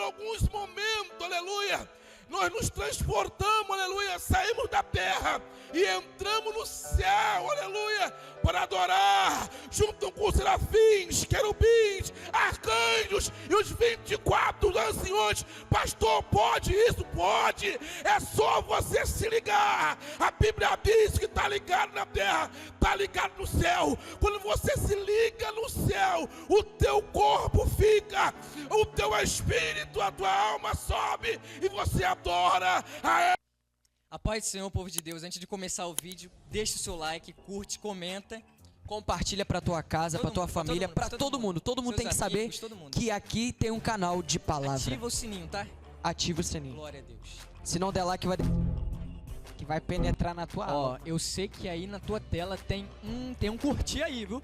alguns momentos, aleluia, nós nos transportamos, aleluia, saímos da terra e entramos no céu, aleluia, para adorar, junto com os serafins, querubins, arcanjos e os 24 anciões. Pastor, pode isso? Pode, é só você se ligar. A Bíblia diz que está ligado na terra, está ligado no céu. Quando você se liga no céu, o teu corpo fica, o teu espírito, a tua alma sobe e você adora a Ele. A paz do Senhor, povo de Deus. Antes de começar o vídeo, deixa o seu like, curte, comenta, compartilha pra tua casa, pra tua família, pra todo mundo. Todo mundo tem que saber que aqui tem um canal de palavra. Ativa o sininho, tá? Ativa o sininho. Glória a Deus. Se não der lá que vai penetrar na tua alma. Ó, eu sei que aí na tua tela tem um curtir aí, viu?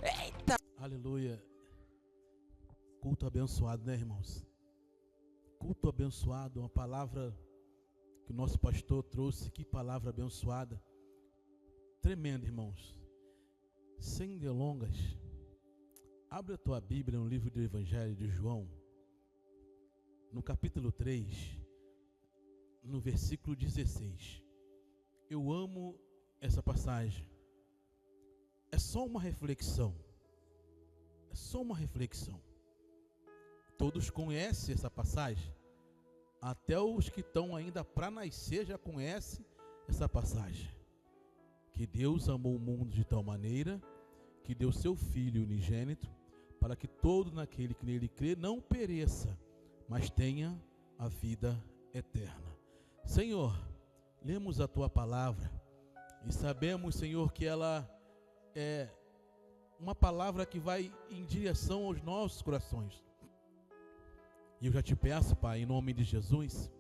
Eita! Aleluia. Culto abençoado, né, irmãos? Culto abençoado, uma palavra que o nosso pastor trouxe. Que palavra abençoada. Tremenda, irmãos. Sem delongas, abre a tua Bíblia no livro do Evangelho de João, no capítulo 3, no versículo 16. Eu amo essa passagem. É só uma reflexão. É só uma reflexão. Todos conhecem essa passagem. Até os que estão ainda para nascer já conhecem essa passagem. Que Deus amou o mundo de tal maneira que deu seu Filho unigênito, para que todo naquele que nele crê não pereça, mas tenha a vida eterna. Senhor, lemos a tua palavra e sabemos, Senhor, que ela é uma palavra que vai em direção aos nossos corações. E eu já te peço, Pai, em nome de Jesus,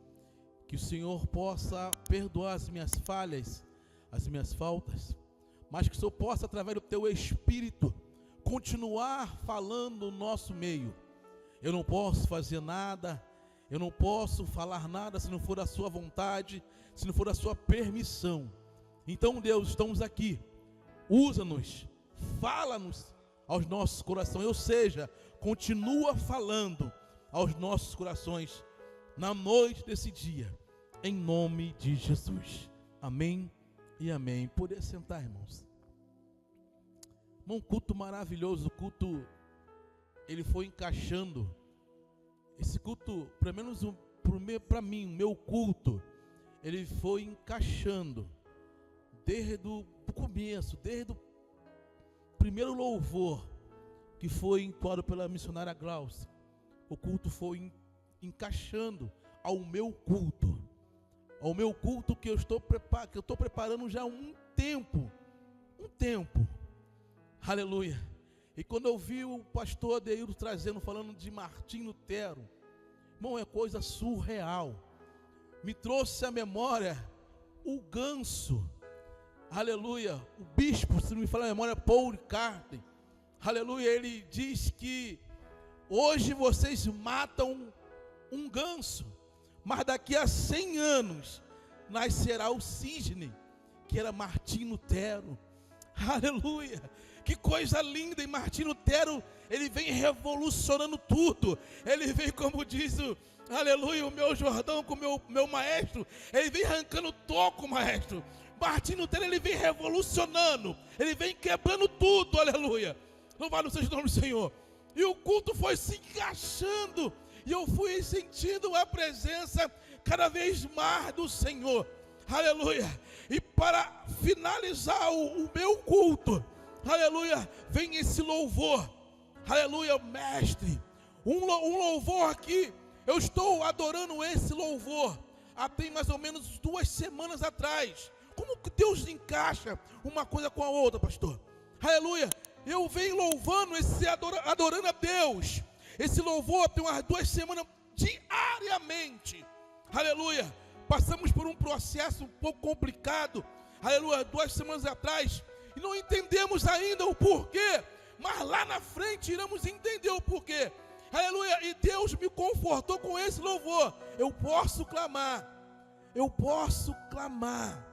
que o Senhor possa perdoar as minhas falhas, as minhas faltas, mas que o Senhor possa, através do teu Espírito, continuar falando no nosso meio. Eu não posso fazer nada, eu não posso falar nada se não for a sua vontade, se não for a sua permissão. Então, Deus, estamos aqui, usa-nos, fala-nos aos nossos corações, ou seja, continua falando aos nossos corações, na noite desse dia, em nome de Jesus. Amém e amém. Poder sentar, irmãos. Um culto maravilhoso. O culto, ele foi encaixando. Esse culto, pelo menos para mim, o meu culto, ele foi encaixando desde o começo, desde o primeiro louvor que foi entoado pela missionária Glaucia. O culto foi encaixando ao meu culto. Ao meu culto que eu estou preparando já há um tempo. Aleluia. E quando eu vi o pastor Adeildo falando de Martim Lutero, irmão, é coisa surreal. Me trouxe à memória o ganso, aleluia, o bispo, se não me falar a memória, Paul Ricardo, aleluia, ele diz que hoje vocês matam um ganso, mas daqui a 100 anos nascerá o cisne, que era Martim Lutero. Aleluia, que coisa linda. E Martim Lutero, ele vem revolucionando tudo. Ele vem, como diz o, aleluia, o meu Jordão com o meu maestro, ele vem arrancando toco, maestro. Martim Lutero, ele vem revolucionando, ele vem quebrando tudo, aleluia. Louvado seja o nome do Senhor. E o culto foi se encaixando, e eu fui sentindo a presença cada vez mais do Senhor, aleluia. E para finalizar o meu culto, aleluia, vem esse louvor, aleluia, mestre, um louvor que eu estou adorando esse louvor há tem mais ou menos 2 semanas atrás. Como que Deus encaixa uma coisa com a outra, pastor? Aleluia. Eu venho louvando, adorando a Deus. Esse louvor tem umas 2 semanas diariamente. Aleluia. Passamos por um processo um pouco complicado. Aleluia. 2 semanas atrás. E não entendemos ainda o porquê. Mas lá na frente iremos entender o porquê. Aleluia. E Deus me confortou com esse louvor. Eu posso clamar. Eu posso clamar.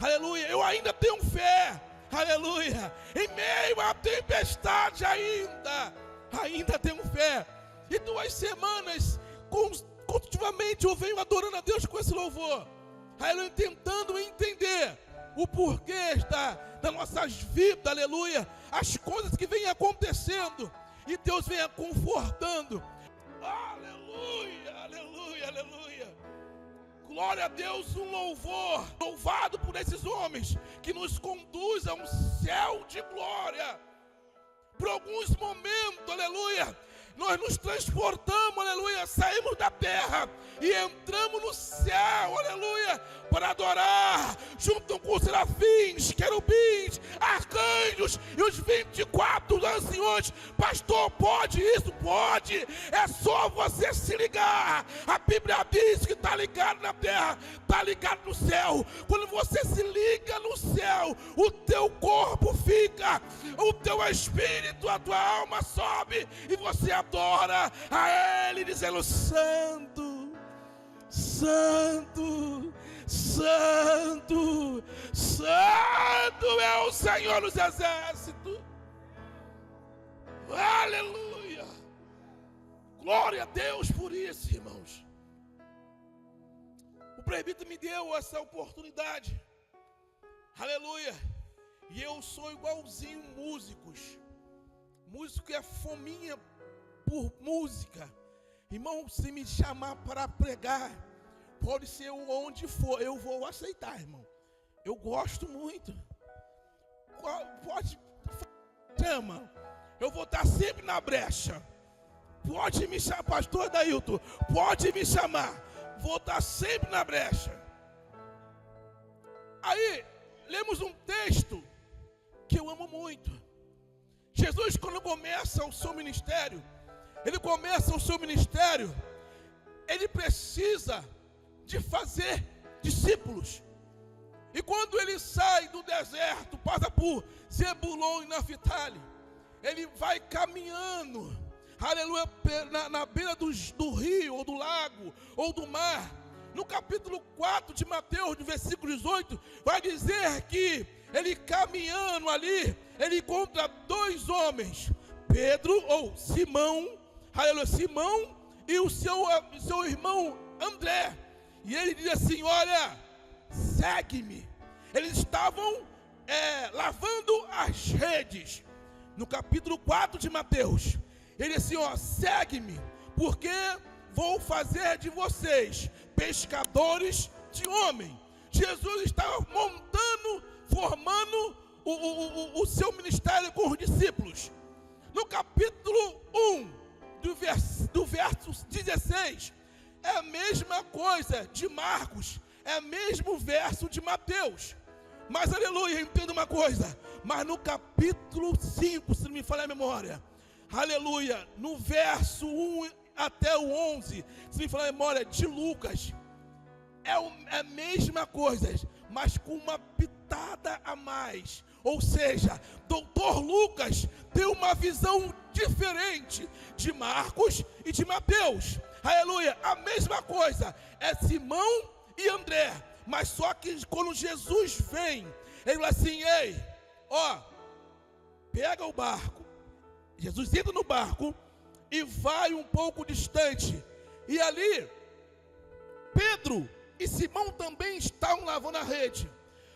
Aleluia. Eu ainda tenho fé. Aleluia. Em meio à tempestade ainda tenho fé. E 2 semanas, continuamente eu venho adorando a Deus com esse louvor. Aleluia, tentando entender o porquê das nossas vidas, aleluia. As coisas que vêm acontecendo. E Deus vem confortando. Aleluia, aleluia, aleluia. Glória a Deus, um louvor. Louvado por esses homens que nos conduzem a um céu de glória. Por alguns momentos, aleluia, nós nos transportamos, aleluia, saímos da terra e entramos no céu, aleluia, para adorar, junto com os serafins, querubins, arcanjos e os 24 anciões. Pastor, pode isso? Pode, é só você se ligar. A Bíblia diz que está ligado na terra, está ligado no céu. Quando você se liga no céu, o teu corpo fica, o teu espírito, a tua alma sobe e você adora a Ele, dizendo: Santo, Santo, Santo, Santo é o Senhor dos Exércitos. Aleluia. Glória a Deus por isso, irmãos. O presbítero me deu essa oportunidade. Aleluia. E eu sou igualzinho músicos. Músico é fominha por música. Irmão, se me chamar para pregar, pode ser onde for, eu vou aceitar, irmão. Eu gosto muito. Pode, chama. Eu vou estar sempre na brecha. Pode me chamar, pastor Dailton, pode me chamar. Vou estar sempre na brecha. Aí, lemos um texto que eu amo muito. Jesus, quando começa o seu ministério, ele precisa de fazer discípulos. E quando ele sai do deserto, passa por Zebulon e Naftali, ele vai caminhando, aleluia, na beira do rio, ou do lago, ou do mar. No capítulo 4 de Mateus, no versículo 18, vai dizer que ele caminhando ali, ele encontra 2 homens, Pedro, ou Simão, aleluia, Simão e o seu irmão André. E ele diz assim: olha, segue-me. Eles estavam lavando as redes. No capítulo 4 de Mateus, ele diz assim: ó, segue-me, porque vou fazer de vocês pescadores de homem. Jesus estava formando o seu ministério com os discípulos. No capítulo 1, do verso 16, é a mesma coisa de Marcos, é o mesmo verso de Mateus. Mas, aleluia, entenda uma coisa, mas no capítulo 5, se não me falha a memória, aleluia, no verso 1 até o 11, se me falar a memória, de Lucas, é a mesma coisa, mas com uma pitada a mais. Ou seja, doutor Lucas tem uma visão diferente de Marcos e de Mateus. Aleluia, a mesma coisa, é Simão e André. Mas só que quando Jesus vem, ele fala assim: ei, ó, pega o barco. Jesus entra no barco e vai um pouco distante. E ali, Pedro e Simão também estavam lavando a rede.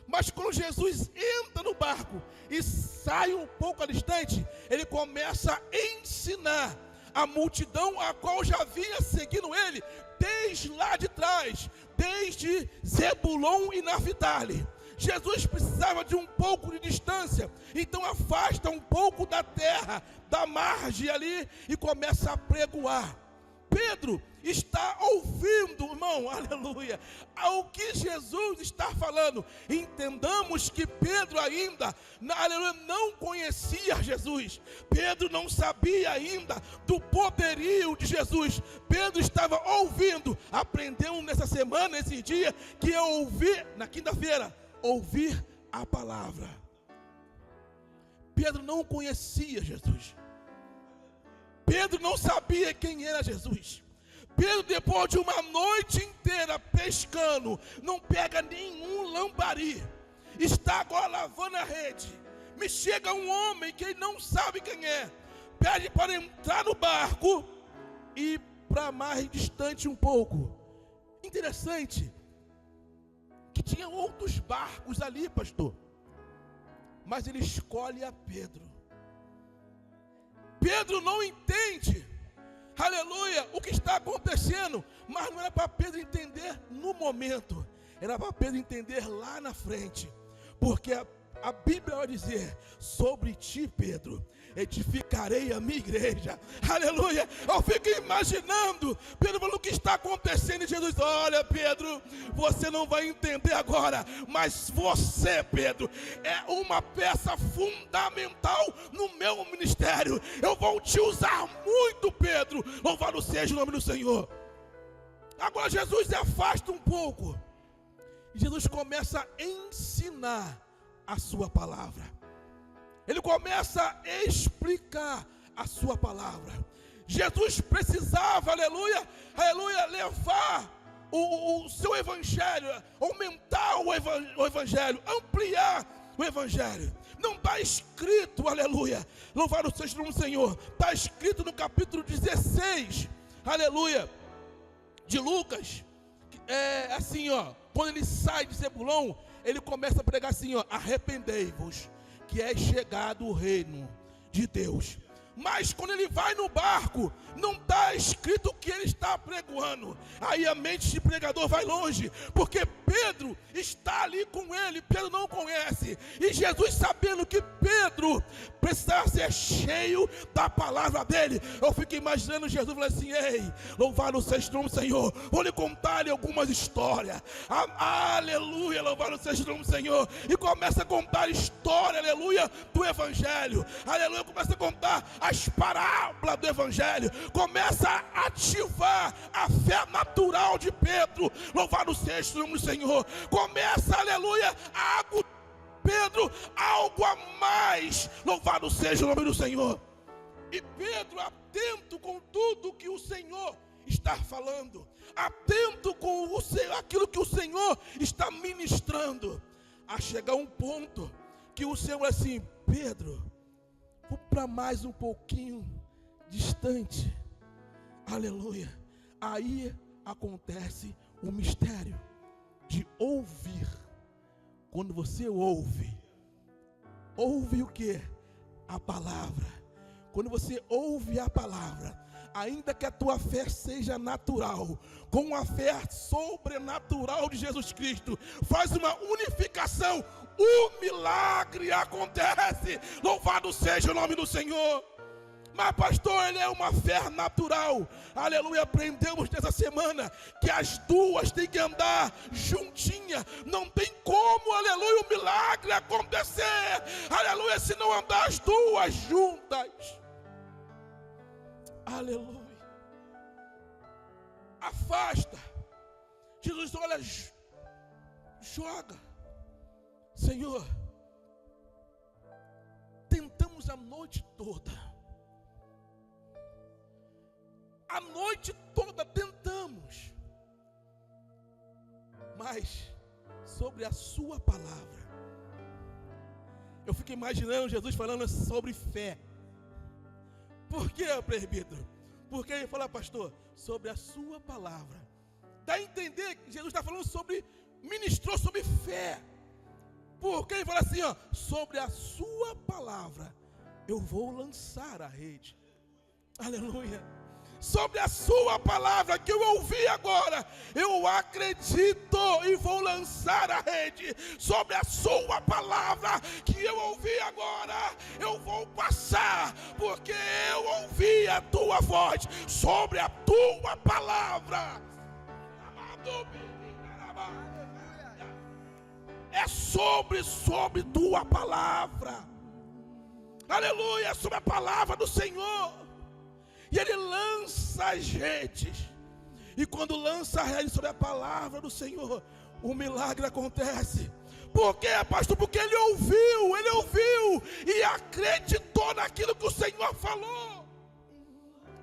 Mas quando Jesus entra no barco e sai um pouco distante, ele começa a ensinar a multidão a qual já vinha seguindo ele desde lá de trás, desde Zebulon e Naftali. Jesus precisava de um pouco de distância, então afasta um pouco da terra, da margem ali, e começa a pregoar. Pedro está ouvindo, irmão, aleluia, ao que Jesus está falando. Entendamos que Pedro ainda, aleluia, não conhecia Jesus. Pedro não sabia ainda do poderio de Jesus. Pedro estava ouvindo. Aprendemos nessa semana, nesse dia, que eu ouvi, na quinta-feira, ouvir a palavra. Pedro não conhecia Jesus. Pedro não sabia quem era Jesus. Pedro, depois de uma noite inteira pescando, não pega nenhum lambari, está agora lavando a rede. Me chega um homem que ele não sabe quem é, pede para entrar no barco ir para mais distante um pouco. Interessante que tinha outros barcos ali, pastor, mas ele escolhe a Pedro. Pedro não entende, aleluia, o que está acontecendo, mas não era para Pedro entender no momento, era para Pedro entender lá na frente, porque a Bíblia vai dizer: sobre ti, Pedro, edificarei a minha igreja. Aleluia. Eu fico imaginando Pedro falando o que está acontecendo, e Jesus: olha, Pedro, você não vai entender agora, mas você, Pedro, é uma peça fundamental no meu ministério. Eu vou te usar muito, Pedro. Louvado seja o nome do Senhor. Agora Jesus se afasta um pouco e Jesus começa a ensinar a sua palavra. Ele começa a explicar a sua palavra. Jesus precisava, aleluia, aleluia, levar o seu evangelho, aumentar o evangelho, ampliar o evangelho. Não está escrito, aleluia, louvado seja o nome do Senhor, está escrito no capítulo 16, aleluia, de Lucas, assim, ó, quando ele sai de Zebulon, ele começa a pregar assim, ó: arrependei-vos, que é chegado o reino de Deus. Mas quando ele vai no barco, não está escrito o que ele está pregando. Aí a mente de pregador vai longe, porque Pedro está ali com ele, Pedro não conhece. E Jesus, sabendo que Pedro precisava ser cheio da palavra dele, eu fico imaginando Jesus falando assim: ei, louvado seja o nome do Senhor, vou lhe contar algumas histórias. Aleluia, louvado seja o nome do Senhor. E começa a contar a história, aleluia, do evangelho. Aleluia, começa a contar as parábolas do evangelho, começa a ativar a fé natural de Pedro, louvado seja o nome do Senhor. Começa, aleluia, a Pedro algo a mais, louvado seja o nome do Senhor. E Pedro, atento com tudo que o Senhor está falando, atento com aquilo que o Senhor está ministrando, a chegar um ponto que o Senhor assim: Pedro, vou para mais um pouquinho distante, aleluia. Aí acontece o mistério de ouvir. Quando você ouve o que? A palavra. Quando você ouve a palavra, ainda que a tua fé seja natural, com a fé sobrenatural de Jesus Cristo, faz uma unificação, o milagre acontece, louvado seja o nome do Senhor. Mas pastor, ele é uma fé natural, aleluia. Aprendemos nessa semana que as duas têm que andar juntinha, não tem como, aleluia, o milagre acontecer, aleluia, se não andar as duas juntas, aleluia. Afasta, Jesus, olha, joga, Senhor, tentamos a noite toda, a noite toda tentamos, mas sobre a sua palavra, eu fico imaginando Jesus falando sobre fé. Por que, presbítero? Porque ele fala: pastor, sobre a sua palavra. Dá a entender que Jesus está falando sobre, ministrou sobre fé. Porque ele fala assim, ó: sobre a sua palavra eu vou lançar a rede. Aleluia. Sobre a sua palavra que eu ouvi agora, eu acredito e vou lançar a rede. Sobre a sua palavra que eu ouvi agora, eu vou passar, porque eu ouvi a tua voz. Sobre a tua palavra, é sobre tua palavra, aleluia, sobre a palavra do Senhor. E ele lança as redes. E quando lança a rede sobre a palavra do Senhor, o milagre acontece. Por quê, pastor? Porque ele ouviu e acreditou naquilo que o Senhor falou.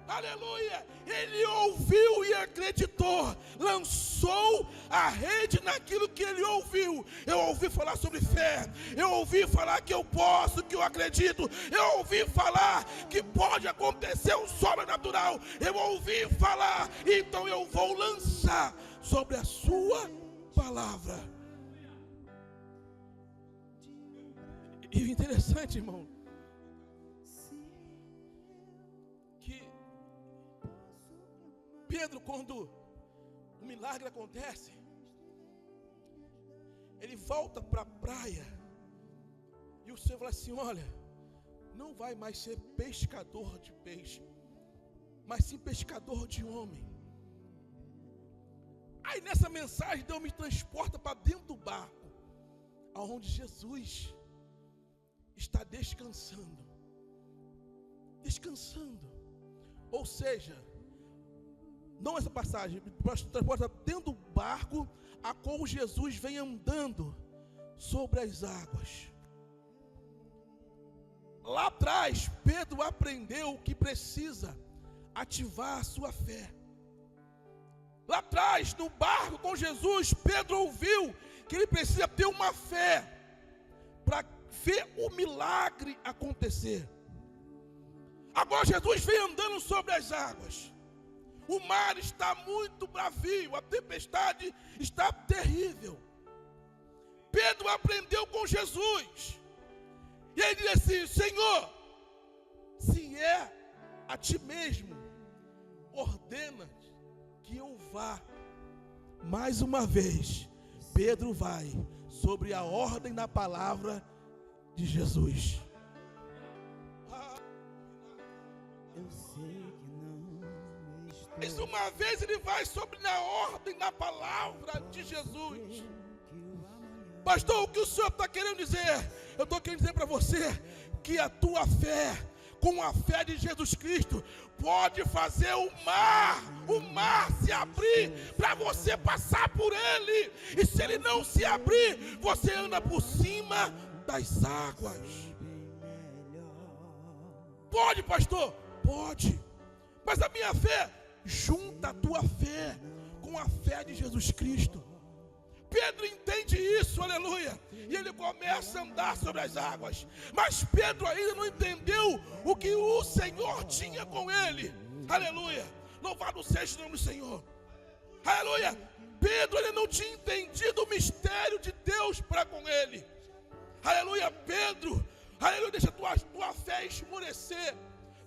Aleluia. Ele ouviu e acreditou, lançou a rede naquilo que ele ouviu. Eu ouvi falar sobre fé, eu ouvi falar que eu posso, que eu acredito, eu ouvi falar que pode acontecer um sobrenatural, eu ouvi falar, então eu vou lançar sobre a sua palavra. E o interessante, irmão, que Pedro, quando o milagre acontece, ele volta para a praia, e o Senhor fala assim: olha, não vai mais ser pescador de peixe, mas sim pescador de homem. Aí nessa mensagem Deus me transporta para dentro do barco, aonde Jesus está descansando. Ou seja, não essa passagem, transporta dentro do barco, a qual Jesus vem andando sobre as águas. Lá atrás, Pedro aprendeu que precisa ativar a sua fé. Lá atrás, no barco com Jesus, Pedro ouviu que ele precisa ter uma fé para ver o milagre acontecer. Agora Jesus vem andando sobre as águas. O mar está muito bravio, a tempestade está terrível. Pedro aprendeu com Jesus. E ele diz assim: Senhor, se é a ti mesmo, ordena que eu vá. Mais uma vez, Pedro vai sobre a ordem da palavra de Jesus. Mais uma vez ele vai sobre a ordem da palavra de Jesus. Pastor, o que o Senhor está querendo dizer? Eu estou querendo dizer para você que a tua fé, com a fé de Jesus Cristo, pode fazer o mar se abrir para você passar por ele. E se ele não se abrir, você anda por cima das águas. Pode, pastor? Pode. Mas a minha fé, junta a tua fé com a fé de Jesus Cristo. Pedro entende isso, aleluia, e ele começa a andar sobre as águas. Mas Pedro ainda não entendeu o que o Senhor tinha com ele, aleluia. Louvado seja o nome do Senhor, aleluia. Pedro, ele não tinha entendido o mistério de Deus para com ele, aleluia. Pedro, aleluia, deixa a tua fé esmorecer.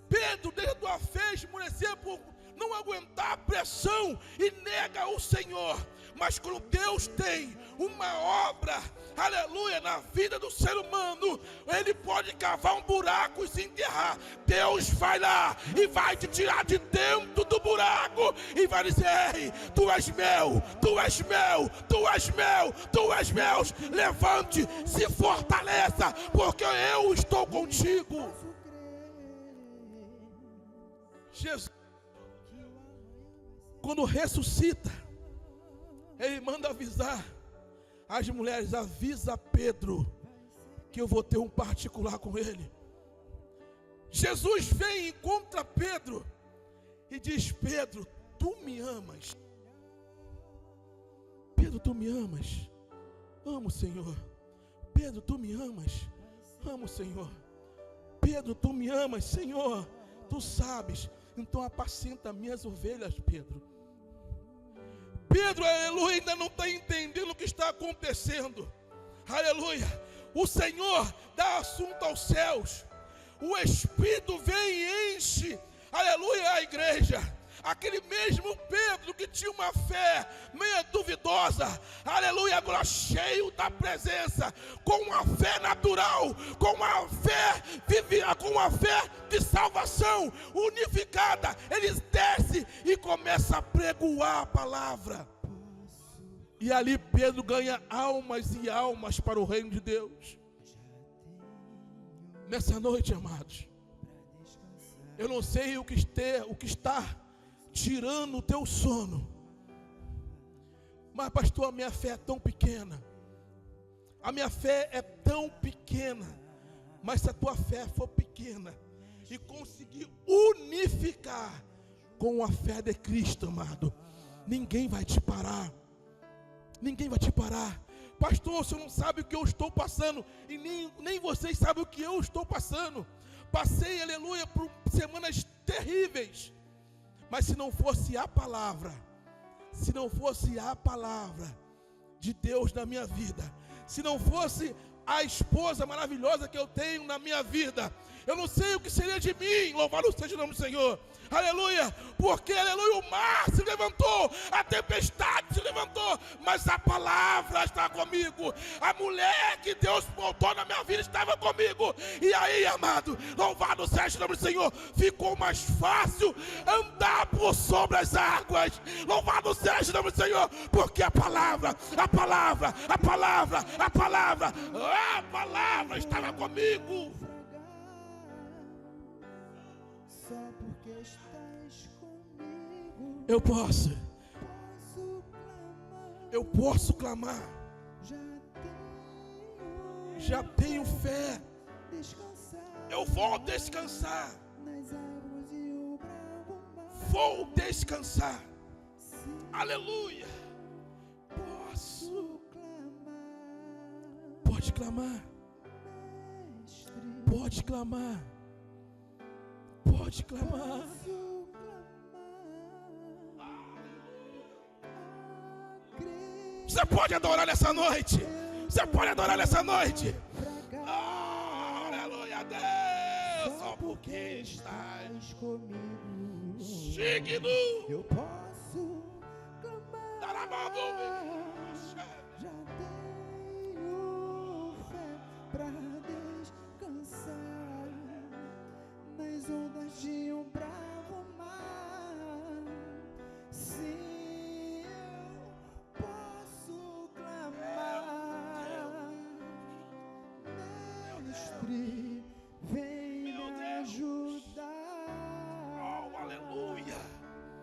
Pedro, deixa a tua fé esmorecer por não aguentar a pressão e nega o Senhor. Mas quando Deus tem uma obra, aleluia, na vida do ser humano, ele pode cavar um buraco e se enterrar. Deus vai lá e vai te tirar de dentro do buraco e vai dizer: ei, tu és meu, tu és meu, tu és meu, tu és meu. Levante, se fortaleça, porque eu estou contigo. Jesus, quando ressuscita, ele manda avisar as mulheres: avisa Pedro que eu vou ter um particular com ele. Jesus vem e encontra Pedro e diz: Pedro, tu me amas? Pedro, tu me amas? Amo, Senhor. Pedro, tu me amas? Amo, Senhor. Pedro, tu me amas, Senhor? Tu sabes. Então apacenta minhas ovelhas, Pedro. Pedro, aleluia, ainda não está entendendo o que está acontecendo. Aleluia. O Senhor dá assunto aos céus. O Espírito vem e enche, aleluia, a igreja. Aquele mesmo Pedro que tinha uma fé meio duvidosa, aleluia, agora cheio da presença, com uma fé natural, com uma fé de salvação unificada, ele desce e começa a pregoar a palavra. E ali Pedro ganha almas e almas para o reino de Deus. Nessa noite, amados, eu não sei o que está tirando o teu sono, mas pastor, a minha fé é tão pequena, a minha fé é tão pequena. Mas se a tua fé for pequena e conseguir unificar com a fé de Cristo, amado, Ninguém vai te parar. Ninguém vai te parar. Pastor, você não sabe o que eu estou passando. E nem vocês sabem o que eu estou passando. Passei, aleluia, por semanas terríveis. Mas se não fosse a palavra, se não fosse a palavra de Deus na minha vida, se não fosse a esposa maravilhosa que eu tenho na minha vida, eu não sei o que seria de mim. Louvado seja o nome do Senhor. Aleluia, porque aleluia, o mar se levantou, a tempestade se levantou, mas a palavra está comigo. A mulher que Deus botou na minha vida estava comigo. E aí, amado, louvado seja o nome do Senhor, ficou mais fácil andar por sobre as águas. Louvado seja o nome do Senhor, porque a palavra estava comigo. Eu posso clamar. Já tenho fé. Eu vou descansar. Vou descansar. Aleluia. Posso. Pode clamar. Pode clamar. Pode clamar. Você pode adorar nessa noite. Você pode adorar nessa noite. Oh, aleluia a Deus. Só porque estás comigo. Digno. Eu posso clamar. Já tenho fé pra descansar nas ondas de um